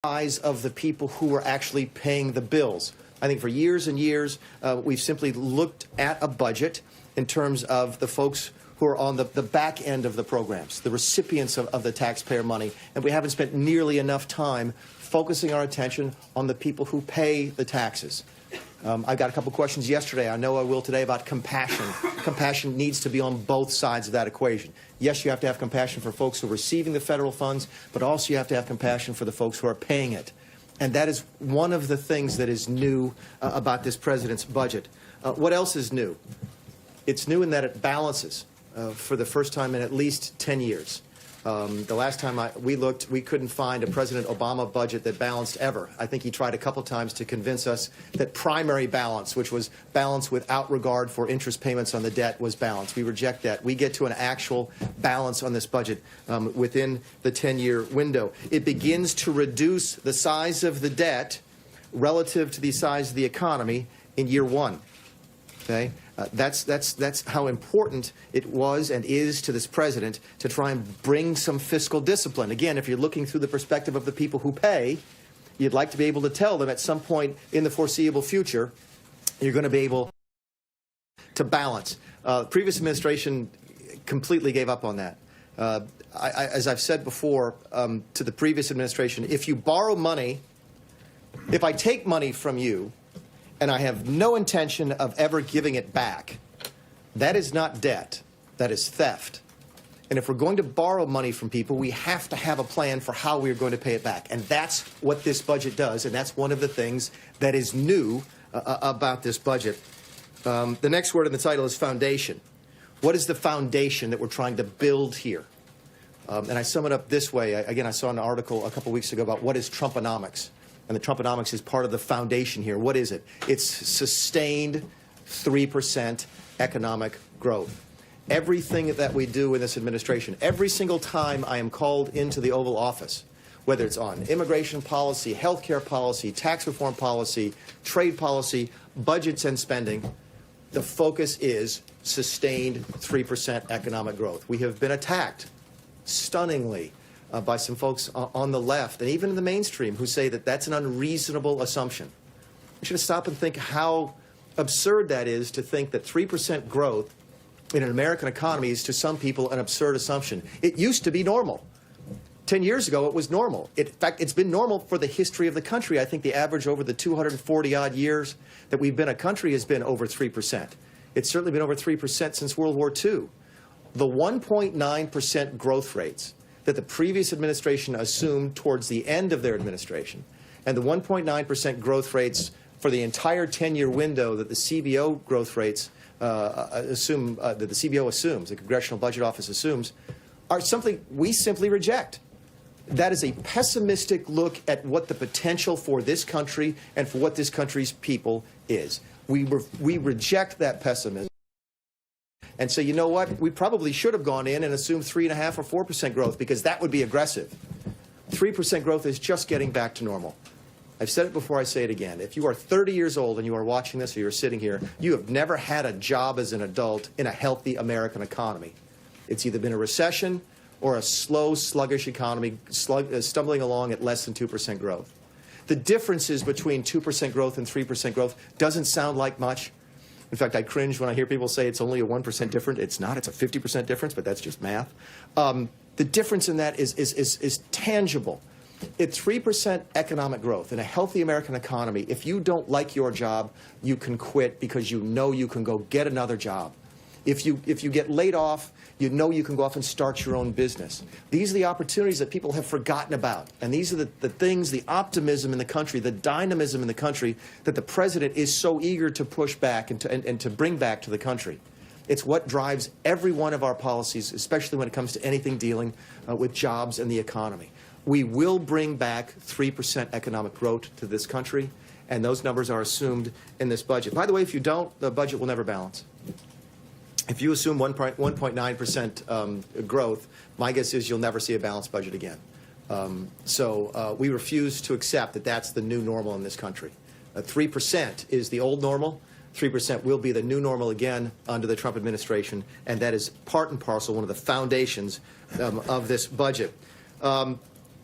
eyes of the people who are actually paying the bills. I think for years and years, we've simply looked at a budget in terms of the folks who are on the back end of the programs, the recipients of the taxpayer money, and we haven't spent nearly enough time focusing our attention on the people who pay the taxes. I got a couple questions yesterday. I know I will today about compassion. Compassion needs to be on both sides of that equation. Yes, you have to have compassion for folks who are receiving the federal funds, but also you have to have compassion for the folks who are paying it. And that is one of the things that is new about this president's budget. What else is new? It's new in that it balances for the first time in at least 10 years. The last time we looked, we couldn't find a President Obama budget that balanced ever. I think he tried a couple times to convince us that primary balance, which was balance without regard for interest payments on the debt, was balanced. We reject that. We get to an actual balance on this budget within the 10-year window. It begins to reduce the size of the debt relative to the size of the economy in year one. Okay? That's how important it was and is to this president to try and bring some fiscal discipline. Again, if you're looking through the perspective of the people who pay, you'd like to be able to tell them at some point in the foreseeable future you're going to be able to balance. The previous administration completely gave up on that. As I've said before to the previous administration, if you borrow money, if I take money from you, and I have no intention of ever giving it back, that is not debt. That is theft. And if we're going to borrow money from people, we have to have a plan for how we're going to pay it back. And that's what this budget does, and that's one of the things that is new about this budget. The next word in the title is foundation. What is the foundation that we're trying to build here? And I sum it up this way. Again, I saw an article a couple weeks ago about what is Trumponomics. And the Trumponomics is part of the foundation here. What is it? It's sustained 3% economic growth. Everything that we do in this administration, every single time I am called into the Oval Office, whether it's on immigration policy, health care policy, tax reform policy, trade policy, budgets and spending, the focus is sustained 3% economic growth. We have been attacked stunningly by some folks on the left and even in the mainstream who say that that's an unreasonable assumption. We should stop and think how absurd that is to think that 3% growth in an American economy is to some people an absurd assumption. It used to be normal. 10 years ago, it was normal. In fact, it's been normal for the history of the country. I think the average over the 240-odd years that we've been a country has been over 3%. It's certainly been over 3% since World War II. The 1.9% growth rates that the previous administration assumed towards the end of their administration, and the 1.9% growth rates for the entire 10-year window that the CBO growth rates that the CBO assumes, the Congressional Budget Office assumes, are something we simply reject. That is a pessimistic look at what the potential for this country and for what this country's people is. We reject that pessimism and say, you know what, we probably should have gone in and assumed 3.5% or 4% growth, because that would be aggressive. 3% growth is just getting back to normal. I've said it before, I say it again. If you are 30 years old and you are watching this or you're sitting here, you have never had a job as an adult in a healthy American economy. It's either been a recession or a slow, sluggish economy stumbling along at less than 2% growth. The differences between 2% growth and 3% growth doesn't sound like much. In fact, I cringe when I hear people say it's only a 1% difference. It's not. It's a 50% difference, but that's just math. The difference in that is tangible. At 3% economic growth in a healthy American economy, if you don't like your job, you can quit because you know you can go get another job. If you get laid off, you know you can go off and start your own business. These are the opportunities that people have forgotten about. And these are the things, the optimism in the country, the dynamism in the country that the president is so eager to push back and to bring back to the country. It's what drives every one of our policies, especially when it comes to anything dealing with jobs and the economy. We will bring back 3% economic growth to this country, and those numbers are assumed in this budget. By the way, if you don't, the budget will never balance. If you assume 1.9% growth, my guess is you'll never see a balanced budget again. So we refuse to accept that that's the new normal in this country. 3% is the old normal. 3% will be the new normal again under the Trump administration, and that is part and parcel, one of the foundations of this budget.